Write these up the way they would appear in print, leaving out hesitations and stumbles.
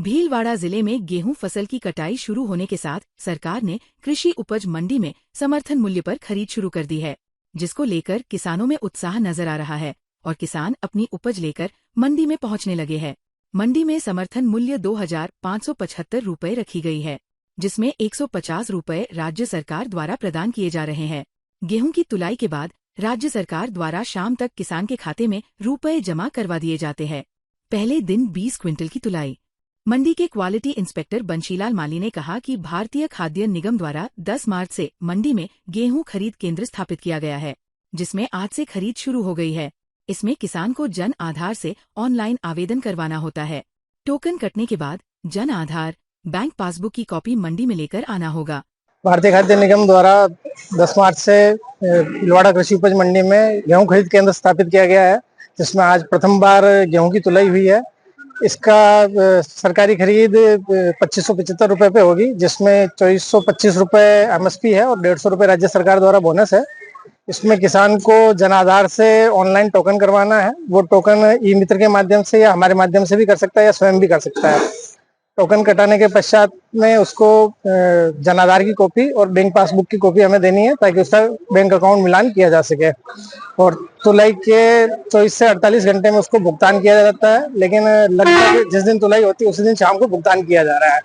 भीलवाड़ा जिले में गेहूं फसल की कटाई शुरू होने के साथ सरकार ने कृषि उपज मंडी में समर्थन मूल्य पर खरीद शुरू कर दी है, जिसको लेकर किसानों में उत्साह नजर आ रहा है और किसान अपनी उपज लेकर मंडी में पहुंचने लगे हैं। मंडी में समर्थन मूल्य 2,575 रुपये रखी गई है, जिसमें 150 रुपये राज्य सरकार द्वारा प्रदान किए जा रहे हैं। गेहूं की तुलाई के बाद राज्य सरकार द्वारा शाम तक किसान के खाते में रुपये जमा करवा दिए जाते हैं। पहले दिन 20 क्विंटल की तुलाई। मंडी के क्वालिटी इंस्पेक्टर बंशीलाल माली ने कहा कि भारतीय खाद्य निगम द्वारा 10 मार्च से मंडी में गेहूं खरीद केंद्र स्थापित किया गया है, जिसमें आज से खरीद शुरू हो गई है। इसमें किसान को जन आधार से ऑनलाइन आवेदन करवाना होता है। टोकन कटने के बाद जन आधार, बैंक पासबुक की कॉपी मंडी में लेकर आना होगा। भारतीय खाद्य निगम द्वारा 10 मार्च से भीलवाड़ा कृषि उपज मंडी में गेहूं खरीद केंद्र स्थापित किया गया है, जिसमें आज प्रथम बार गेहूं की तुलाई हुई है। इसका सरकारी खरीद 2575 रुपए पे होगी, जिसमें 2425 रुपए एमएसपी है और 150 रुपए राज्य सरकार द्वारा बोनस है। इसमें किसान को जन आधार से ऑनलाइन टोकन करवाना है। वो टोकन ई मित्र के माध्यम से या हमारे माध्यम से भी कर सकता है या स्वयं भी कर सकता है। टोकन कटाने के पश्चात में उसको जन आधार की कॉपी और बैंक पासबुक की कॉपी हमें देनी है, ताकि उसका बैंक अकाउंट मिलान किया जा सके। और तुलाई के 24 से 48 घंटे में उसको भुगतान किया जाता है, लेकिन लगभग जिस दिन तुलाई होती है उसी दिन शाम को भुगतान किया जा रहा है।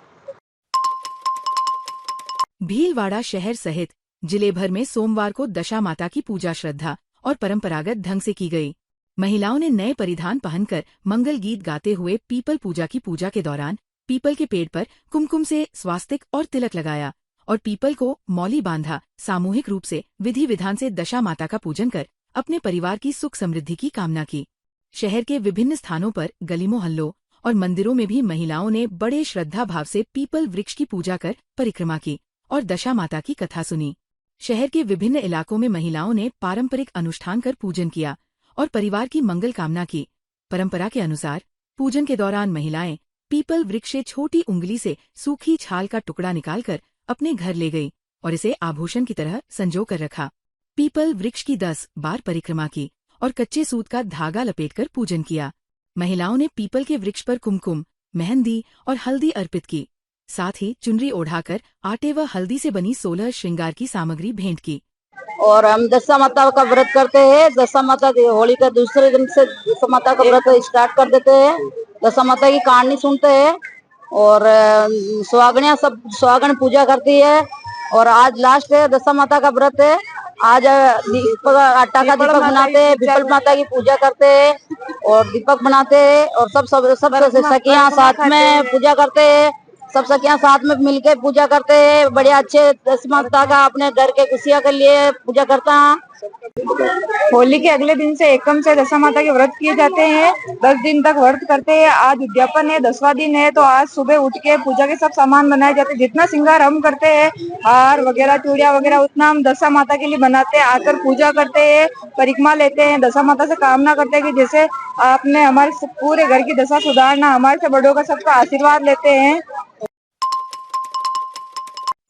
भीलवाड़ा शहर सहित जिले भर में सोमवार को दशा माता की पूजा श्रद्धा और परंपरागत ढंग से की गई। महिलाओं ने नए परिधान पहनकर मंगल गीत गाते हुए पीपल पूजा की पूजा के दौरान पीपल के पेड़ पर कुमकुम से स्वास्तिक और तिलक लगाया और पीपल को मौली बांधा। सामूहिक रूप से विधि विधान से दशा माता का पूजन कर अपने परिवार की सुख समृद्धि की कामना की। शहर के विभिन्न स्थानों पर गली मोहल्लों और मंदिरों में भी महिलाओं ने बड़े श्रद्धा भाव से पीपल वृक्ष की पूजा कर परिक्रमा की और दशा माता की कथा सुनी। शहर के विभिन्न इलाकों में महिलाओं ने पारंपरिक अनुष्ठान कर पूजन किया और परिवार की मंगल कामना की। परंपरा के अनुसार पूजन के दौरान महिलाएं पीपल वृक्ष से छोटी उंगली से सूखी छाल का टुकड़ा निकालकर अपने घर ले गई और इसे आभूषण की तरह संजो कर रखा। पीपल वृक्ष की 10 बार परिक्रमा की और कच्चे सूत का धागा लपेटकर पूजन किया। महिलाओं ने पीपल के वृक्ष पर कुमकुम, मेहंदी और हल्दी अर्पित की। साथ ही चुनरी ओढ़ाकर आटे व हल्दी से बनी 16 श्रृंगार की सामग्री भेंट की। और हम दशा माता का व्रत करते हैं। दशा माता की होली का दूसरे दिन से दशा माता का व्रत स्टार्ट कर देते हैं। दशा माता की कहानी सुनते हैं और सुहागनियां सब सुहागन पूजा करती है। और आज लास्ट है, दशा माता का व्रत है। आज दीपक, आटा का दीपक बनाते हैं, पीपल माता की पूजा करते हैं और दीपक बनाते हैं और सब सखियां साथ में पूजा करते हैं। सब सखियां साथ में मिलके पूजा करते हैं। बड़े अच्छे दशा माता का अपने घर के खुशियां के लिए पूजा करता है। होली के अगले दिन से एकम से दशा माता के व्रत किए जाते हैं। 10 दिन तक व्रत करते हैं। आज उद्यापन है, 10वां दिन है, तो आज सुबह उठ के पूजा के सब सामान बनाए जाते हैं। जितना श्रृंगार हम करते हैं, हार वगैरह, चूड़िया वगैरह, उतना हम दशा माता के लिए बनाते हैं। आकर पूजा करते हैं, परिक्रमा लेते हैं, दशा माता से कामना करते हैं कि जैसे आपने हमारे पूरे घर की दशा सुधारना, हमारे से बड़ों का सबका आशीर्वाद लेते हैं।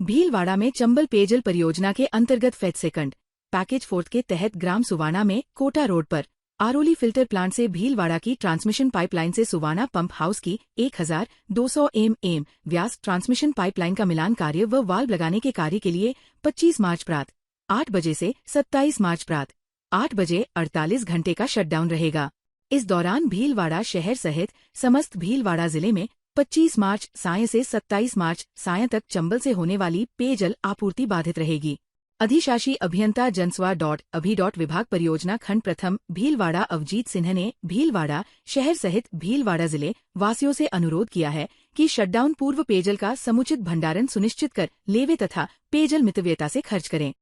भीलवाड़ा में चंबल पेयजल परियोजना के अंतर्गत फेज सेकंड पैकेज 4 के तहत ग्राम सुवाना में कोटा रोड पर आरोली फिल्टर प्लांट से भीलवाड़ा की ट्रांसमिशन पाइपलाइन से सुवाना पंप हाउस की 1200 mm व्यास ट्रांसमिशन पाइपलाइन का मिलान कार्य व वाल्व लगाने के कार्य के लिए 25 मार्च प्रात 8 बजे से 27 मार्च प्रात 8 बजे 48 घंटे का शटडाउन रहेगा। इस दौरान भीलवाड़ा शहर सहित समस्त भीलवाड़ा जिले में 25 मार्च सायं से 27 मार्च सायं तक चंबल से होने वाली पेयजल आपूर्ति बाधित रहेगी। अधिशासी अभियंता जनस्वा.अभि. विभाग परियोजना खंड प्रथम भीलवाड़ा अवजीत सिन्हा ने भीलवाड़ा शहर सहित भीलवाड़ा जिले वासियों से अनुरोध किया है कि शटडाउन पूर्व पेयजल का समुचित भंडारण सुनिश्चित कर लेवे तथा पेयजल मितव्ययता से खर्च करें।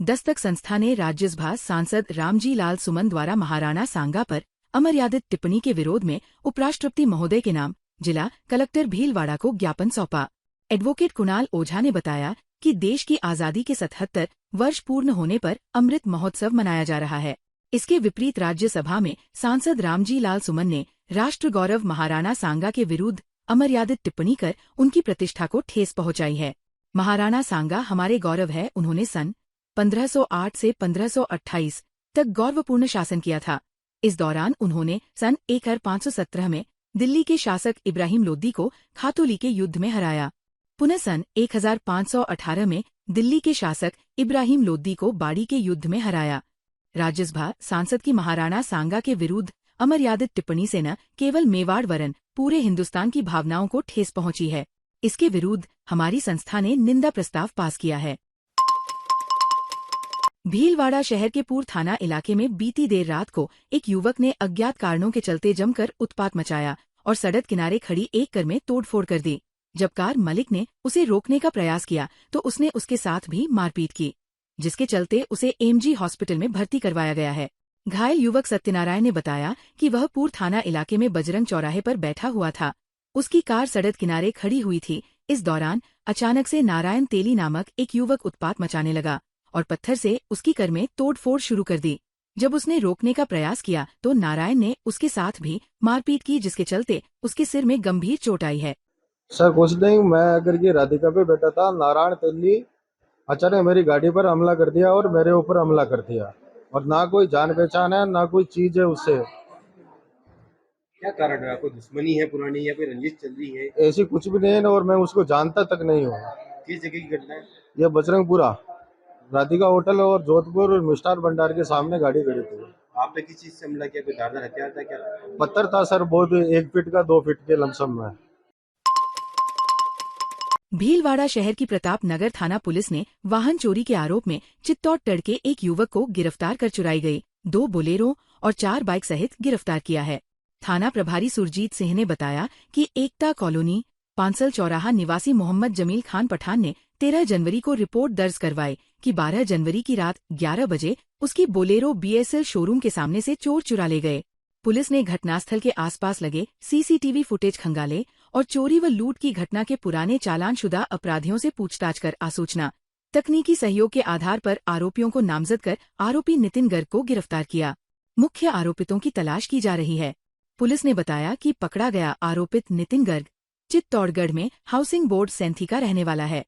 दस्तक संस्था ने राज्यसभा सांसद रामजी लाल सुमन द्वारा महाराणा सांगा पर अमर्यादित टिप्पणी के विरोध में उपराष्ट्रपति महोदय के नाम जिला कलेक्टर भीलवाड़ा को ज्ञापन सौंपा। एडवोकेट कुणाल ओझा ने बताया कि देश की आजादी के 77 वर्ष पूर्ण होने पर अमृत महोत्सव मनाया जा रहा है। इसके विपरीत राज्यसभा में सांसद रामजी लाल सुमन ने राष्ट्र गौरव महाराणा सांगा के विरुद्ध अमर्यादित टिप्पणी कर उनकी प्रतिष्ठा को ठेस पहुंचाई है। महाराणा सांगा हमारे गौरव है। उन्होंने सन 1508 से 1528 तक गौरवपूर्ण शासन किया था। इस दौरान उन्होंने सन 1517 में दिल्ली के शासक इब्राहिम लोदी को खातोली के युद्ध में हराया। पुनः सन 1518 में दिल्ली के शासक इब्राहिम लोदी को बाड़ी के युद्ध में हराया। राज्यसभा सांसद की महाराणा सांगा के विरुद्ध अमर्यादित टिप्पणी से न केवल मेवाड़ वरन पूरे हिंदुस्तान की भावनाओं को ठेस पहुंची है। इसके विरुद्ध हमारी संस्था ने निंदा प्रस्ताव पास किया है। भीलवाड़ा शहर के पूर्व थाना इलाके में बीती देर रात को एक युवक ने अज्ञात कारणों के चलते जमकर उत्पात मचाया और सड़क किनारे खड़ी एक कार में तोड़फोड़ कर दी। जब कार मालिक ने उसे रोकने का प्रयास किया तो उसने उसके साथ भी मारपीट की, जिसके चलते उसे एमजी हॉस्पिटल में भर्ती करवाया गया है। घायल युवक सत्यनारायण ने बताया कि वह पूर्व थाना इलाके में बजरंग चौराहे पर बैठा हुआ था। उसकी कार सड़क किनारे खड़ी हुई थी। इस दौरान अचानक से नारायण तेली नामक एक युवक उत्पात मचाने लगा और पत्थर से उसकी कार में तोड़फोड़ शुरू कर दी। जब उसने रोकने का प्रयास किया तो नारायण ने उसके साथ भी मारपीट की, जिसके चलते उसके सिर में गंभीर चोट आई है। सर कुछ नहीं, मैं अगर ये राधिका पे बैठा था, नारायण तेली अचानक मेरी गाड़ी पर हमला कर दिया और मेरे ऊपर हमला कर दिया, और ना कोई जान पहचान है ना कोई चीज है उससे। क्या कारण है? कोई दुश्मनी है पुरानी या कोई रंजिश चल रही है? ऐसी कुछ भी नहीं है और मैं उसको जानता तक नहीं हूँ। किस जगह की घटना है? ये बजरंगपुरा राधिका होटल और जोधपुर मिष्ठान भंडार के सामने गाड़ी खड़ी थी। आप पे किस चीज से हमला किया? कोई धारदार हथियार था क्या? पत्थर था सर, बहुत 1 फीट का 2 फीट के लमसम में। भीलवाड़ा शहर की प्रताप नगर थाना पुलिस ने वाहन चोरी के आरोप में चित्तौड़ के एक युवक को गिरफ्तार कर चुराई गई 2 बोलेरो और 4 बाइक सहित गिरफ्तार किया है। थाना प्रभारी सुरजीत सिंह ने बताया कि एकता कॉलोनी पांसल चौराहा निवासी मोहम्मद जमील खान पठान ने 13 जनवरी को रिपोर्ट दर्ज करवाई कि 12 जनवरी की रात 11 बजे उसकी बोलेरो बीएसएल शोरूम के सामने से चोर चुरा ले गए। पुलिस ने घटनास्थल के आसपास लगे सीसीटीवी फुटेज खंगाले और चोरी व लूट की घटना के पुराने चालानशुदा अपराधियों से पूछताछ कर आसूचना तकनीकी सहयोग के आधार पर आरोपियों को नामजद कर आरोपी नितिन गर्ग को गिरफ्तार किया। मुख्य आरोपितों की तलाश की जा रही है। पुलिस ने बताया कि पकड़ा गया आरोपित नितिन गर्ग चित्तौड़गढ़ में हाउसिंग बोर्ड सैंथी का रहने वाला है।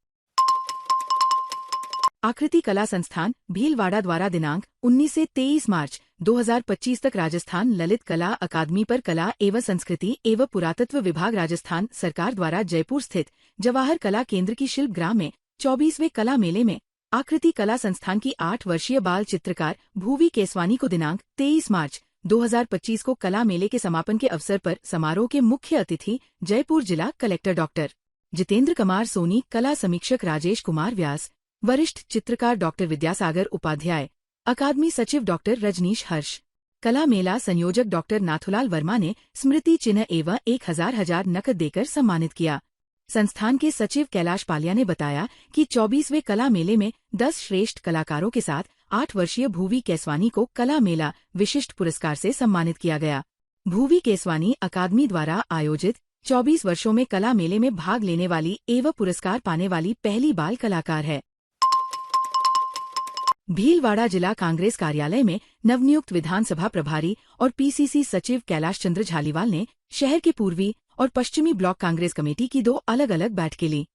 आकृति कला संस्थान भीलवाड़ा द्वारा दिनांक 19 से 23 मार्च 2025 तक राजस्थान ललित कला अकादमी पर कला एवं संस्कृति एवं पुरातत्व विभाग राजस्थान सरकार द्वारा जयपुर स्थित जवाहर कला केंद्र की शिल्प ग्राम में 24वें कला मेले में आकृति कला संस्थान की 8 वर्षीय बाल चित्रकार भूवी केसवानी को दिनांक 23 मार्च 2025 को कला मेले के समापन के अवसर पर समारोह के मुख्य अतिथि जयपुर जिला कलेक्टर डॉक्टर जितेंद्र कुमार सोनी, कला समीक्षक राजेश कुमार व्यास, वरिष्ठ चित्रकार डॉक्टर विद्यासागर उपाध्याय, अकादमी सचिव डॉक्टर रजनीश हर्ष, कला मेला संयोजक डॉक्टर नाथुलाल वर्मा ने स्मृति चिन्ह एवं 1000 नकद देकर सम्मानित किया। संस्थान के सचिव कैलाश पालिया ने बताया कि 24वें कला मेले में 10 श्रेष्ठ कलाकारों के साथ 8 वर्षीय भूवी केसवानी को कला मेला विशिष्ट पुरस्कार से सम्मानित किया गया। भूवी केसवानी अकादमी द्वारा आयोजित 24 वर्षों में कला मेले में भाग लेने वाली एवं पुरस्कार पाने वाली पहली बाल कलाकार है। भीलवाड़ा जिला कांग्रेस कार्यालय में नवनियुक्त विधानसभा प्रभारी और पीसीसी सचिव कैलाश चंद्र झालीवाल ने शहर के पूर्वी और पश्चिमी ब्लॉक कांग्रेस कमेटी की 2 अलग अलग बैठकें ली।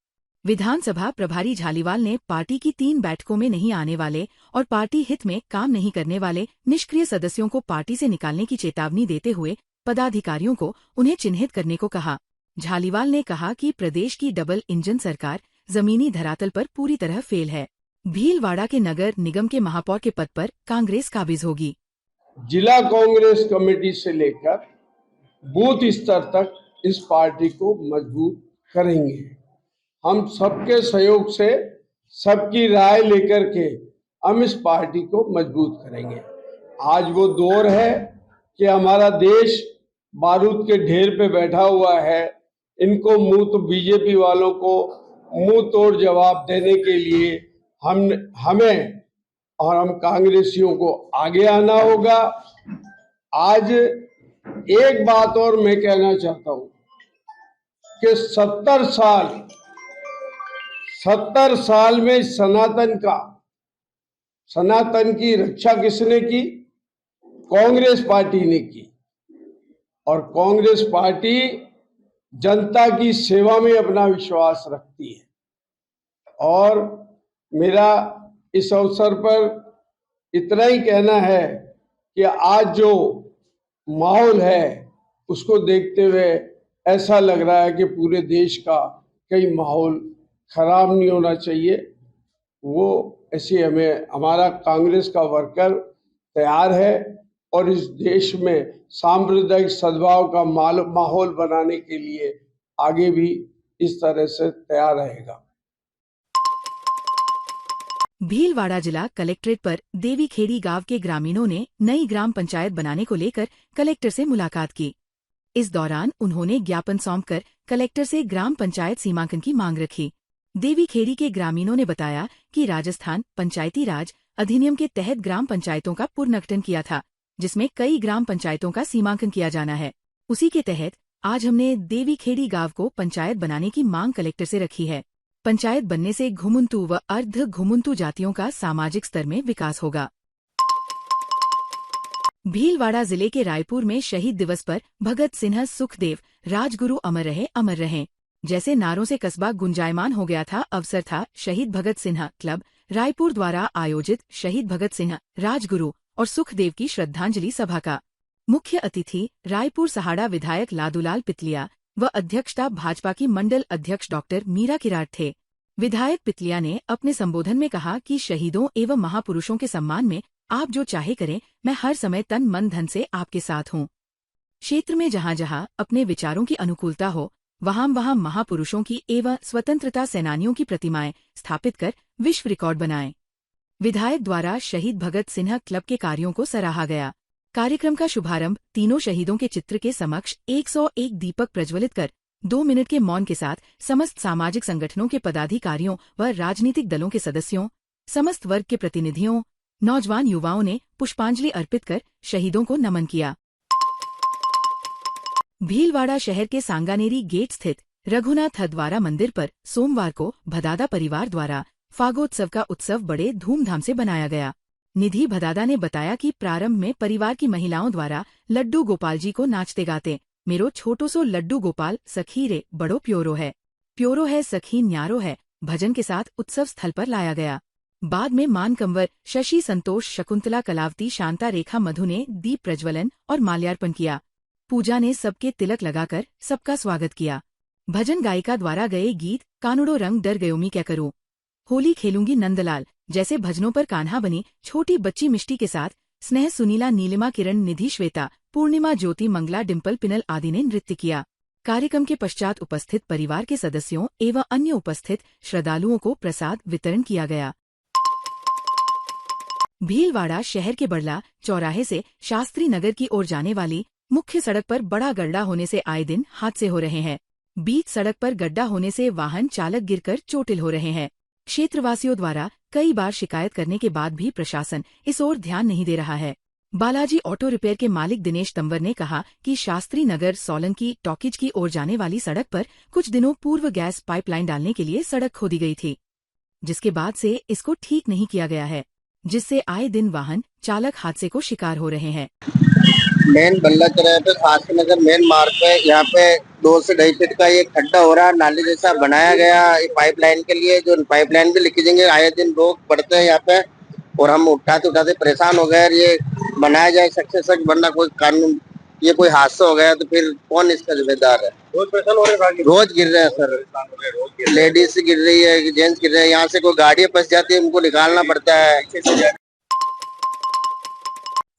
विधानसभा प्रभारी झालीवाल ने पार्टी की 3 बैठकों में नहीं आने वाले और पार्टी हित में काम नहीं करने वाले निष्क्रिय सदस्यों को पार्टी से निकालने की चेतावनी देते हुए पदाधिकारियों को उन्हें चिन्हित करने को कहा। झालीवाल ने कहा कि प्रदेश की डबल इंजन सरकार जमीनी धरातल पर पूरी तरह फेल है। भीलवाड़ा के नगर निगम के महापौर के पद पर कांग्रेस काबिज होगी। जिला कांग्रेस कमेटी से लेकर बूथ स्तर तक इस पार्टी को मजबूत करेंगे। हम सबके सहयोग से, सबकी राय लेकर के हम इस पार्टी को मजबूत करेंगे। आज वो दौर है कि हमारा देश बारूद के ढेर पे बैठा हुआ है। इनको बीजेपी वालों को मुंह तोड़ जवाब देने के लिए हमें और हम कांग्रेसियों को आगे आना होगा। आज एक बात और मैं कहना चाहता हूं कि 70 साल में सनातन की रक्षा किसने की? कांग्रेस पार्टी ने की। और कांग्रेस पार्टी जनता की सेवा में अपना विश्वास रखती है। और मेरा इस अवसर पर इतना ही कहना है कि आज जो माहौल है उसको देखते हुए ऐसा लग रहा है कि पूरे देश का कई माहौल खराब नहीं होना चाहिए। वो ऐसे हमें हमारा कांग्रेस का वर्कर तैयार है और इस देश में सांप्रदायिक सद्भाव का माहौल बनाने के लिए आगे भी इस तरह से तैयार रहेगा। भीलवाड़ा जिला कलेक्ट्रेट पर देवीखेड़ी गांव के ग्रामीणों ने नई ग्राम पंचायत बनाने को लेकर कलेक्टर से मुलाकात की। इस दौरान उन्होंने ज्ञापन सौंपकर कलेक्टर से ग्राम पंचायत सीमांकन की मांग रखी। देवीखेड़ी के ग्रामीणों ने बताया कि राजस्थान पंचायती राज अधिनियम के तहत ग्राम पंचायतों का पुनर्गठन किया था, जिसमें कई ग्राम पंचायतों का सीमांकन किया जाना है। उसी के तहत आज हमने देवीखेड़ी गांव को पंचायत बनाने की मांग कलेक्टर से रखी है। पंचायत बनने से घुमुंतु व अर्ध घुमुंतु जातियों का सामाजिक स्तर में विकास होगा। भीलवाड़ा जिले के रायपुर में शहीद दिवस पर भगत सिंह सुखदेव राजगुरु अमर रहें जैसे नारों से कस्बा गुंजायमान हो गया था। अवसर था शहीद भगत सिंह क्लब रायपुर द्वारा आयोजित शहीद भगत सिंह राजगुरु और सुखदेव की श्रद्धांजलि सभा का। मुख्य अतिथि रायपुर सहाड़ा विधायक लादूलाल पितलिया व अध्यक्षता भाजपा की मंडल अध्यक्ष डॉक्टर मीरा किराट थे। विधायक पितलिया ने अपने संबोधन में कहा कि शहीदों एवं महापुरुषों के सम्मान में आप जो चाहे करें, मैं हर समय तन मन धन से आपके साथ हूँ। क्षेत्र में जहाँ जहाँ अपने विचारों की अनुकूलता हो, वहाँ महापुरुषों की एवं स्वतंत्रता सेनानियों की प्रतिमाएं स्थापित कर विश्व रिकॉर्ड बनाएं। विधायक द्वारा शहीद भगत सिंह क्लब के कार्यों को सराहा गया। कार्यक्रम का शुभारंभ तीनों शहीदों के चित्र के समक्ष 101 दीपक प्रज्वलित कर 2 मिनट के मौन के साथ समस्त सामाजिक संगठनों के पदाधिकारियों व राजनीतिक दलों के सदस्यों, समस्त वर्ग के प्रतिनिधियों, नौजवान युवाओं ने पुष्पांजलि अर्पित कर शहीदों को नमन किया। भीलवाड़ा शहर के सांगानेरी गेट स्थित रघुनाथ हदवारा मंदिर पर सोमवार को भदादा परिवार द्वारा फागोत्सव का उत्सव बड़े धूमधाम से बनाया गया। निधि भदादा ने बताया कि प्रारंभ में परिवार की महिलाओं द्वारा लड्डू गोपाल जी को नाचते गाते मेरो छोटो सो लड्डू गोपाल सखी रे बड़ो प्योरो है सखी न्यारो है भजन के साथ उत्सव स्थल पर लाया गया। बाद में मान कंवर शशि संतोष शकुंतला कलावती शांता रेखा मधु ने दीप प्रज्वलन और माल्यार्पण किया। पूजा ने सबके तिलक लगाकर सबका स्वागत किया। भजन गायिका द्वारा गए गीत कानुड़ो रंग डर गयोमी क्या करूं, होली खेलूंगी नंदलाल जैसे भजनों पर कान्हा बनी छोटी बच्ची मिष्टी के साथ स्नेह सुनीला नीलिमा किरण निधि श्वेता पूर्णिमा ज्योति मंगला डिम्पल पिनल आदि ने नृत्य किया। कार्यक्रम के पश्चात उपस्थित परिवार के सदस्यों एवं अन्य उपस्थित श्रद्धालुओं को प्रसाद वितरण किया गया। भीलवाड़ा शहर के बड़ला चौराहे से शास्त्री नगर की ओर जाने वाली मुख्य सड़क पर बड़ा गड्ढा होने से आए दिन हादसे हो रहे हैं। बीच सड़क पर गड्ढा होने से वाहन चालक गिरकर चोटिल हो रहे हैं। क्षेत्रवासियों द्वारा कई बार शिकायत करने के बाद भी प्रशासन इस ओर ध्यान नहीं दे रहा है। बालाजी ऑटो रिपेयर के मालिक दिनेश तंवर ने कहा कि शास्त्री नगर सोलंकी टॉकीज की ओर जाने वाली सड़क पर कुछ दिनों पूर्व गैस पाइपलाइन डालने के लिए सड़क खोदी गई थी, जिसके बाद से इसको ठीक नहीं किया गया है, जिससे आए दिन वाहन चालक हादसे को शिकार हो रहे हैं। मेन बल्ला चौराहे पे शास्त्री नगर मेन मार्ग पे यहाँ पे 2 से 2.5 फीट का ये खड्डा हो रहा है, नाली जैसा बनाया गया पाइपलाइन के लिए। जो पाइपलाइन भी लिखी देंगे, आए दिन लोग बढ़ते हैं यहाँ पे और हम उठाते परेशान हो गए। ये बनाया जाए सक्सेस, वरना कोई कानून ये कोई हादसा हो गया तो फिर कौन इसका जिम्मेदार है। रोज गिर रहे हैं सर, लेडीज गिर रही है, जेंट्स गिर रहे हैं। यहाँ से कोई गाड़ियाँ फंस जाती है, उनको निकालना पड़ता है।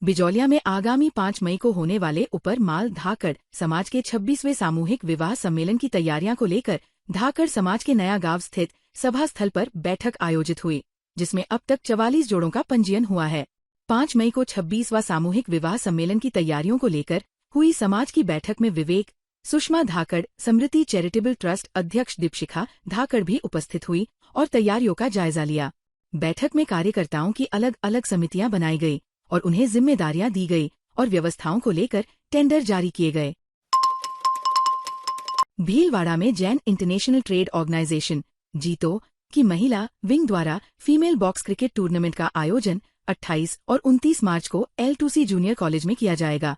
बिजौलिया में आगामी 5 मई को होने वाले उपर माल धाकड़ समाज के 26वें सामूहिक विवाह सम्मेलन की तैयारियां को लेकर धाकड़ समाज के नया गांव स्थित सभा स्थल पर बैठक आयोजित हुई, जिसमें अब तक 44 जोड़ों का पंजीयन हुआ है। 5 मई को 26वां सामूहिक विवाह सम्मेलन की तैयारियों को लेकर हुई समाज की बैठक में विवेक सुषमा धाकड़ समृद्धि चैरिटेबल ट्रस्ट अध्यक्ष दीपशिखा धाकड़ भी उपस्थित हुई और तैयारियों का जायजा लिया। बैठक में कार्यकर्ताओं की अलग अलग समितियां बनाई गई और उन्हें जिम्मेदारियां दी गई और व्यवस्थाओं को लेकर टेंडर जारी किए गए। भीलवाड़ा में जैन इंटरनेशनल ट्रेड ऑर्गेनाइजेशन जीतो की महिला विंग द्वारा फीमेल बॉक्स क्रिकेट टूर्नामेंट का आयोजन 28 और 29 मार्च को L2C जूनियर कॉलेज में किया जाएगा।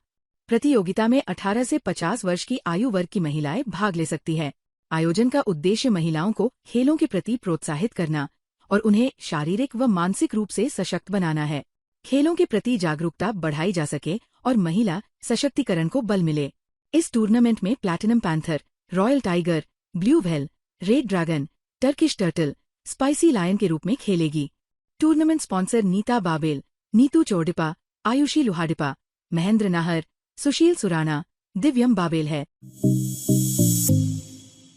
प्रतियोगिता में 18 से 50 वर्ष की आयु वर्ग की महिलाएं भाग ले सकती हैं। आयोजन का उद्देश्य महिलाओं को खेलों के प्रति प्रोत्साहित करना और उन्हें शारीरिक व मानसिक रूप से सशक्त बनाना है। खेलों के प्रति जागरूकता बढ़ाई जा सके और महिला सशक्तिकरण को बल मिले। इस टूर्नामेंट में Platinum Panther, Royal Tiger, Blue Whale, Red Dragon, Turkish Turtle, Spicy Lion के रूप में खेलेगी। टूर्नामेंट स्पॉन्सर नीता बाबेल, नीतू चौडिपा, आयुषी लुहाडिपा, महेंद्र नाहर, सुशील सुराना, दिव्यम बाबेल है।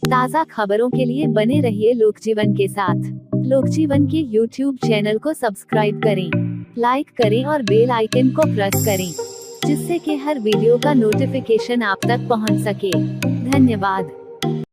ताज़ा खबरों के लिए बने रहिए लोकजीवन के साथ। लोकजीवन के YouTube चैनल को सब्सक्राइब करें, लाइक करें और बेल आइकन को प्रेस करें, जिससे कि हर वीडियो का नोटिफिकेशन आप तक पहुंच सके। धन्यवाद।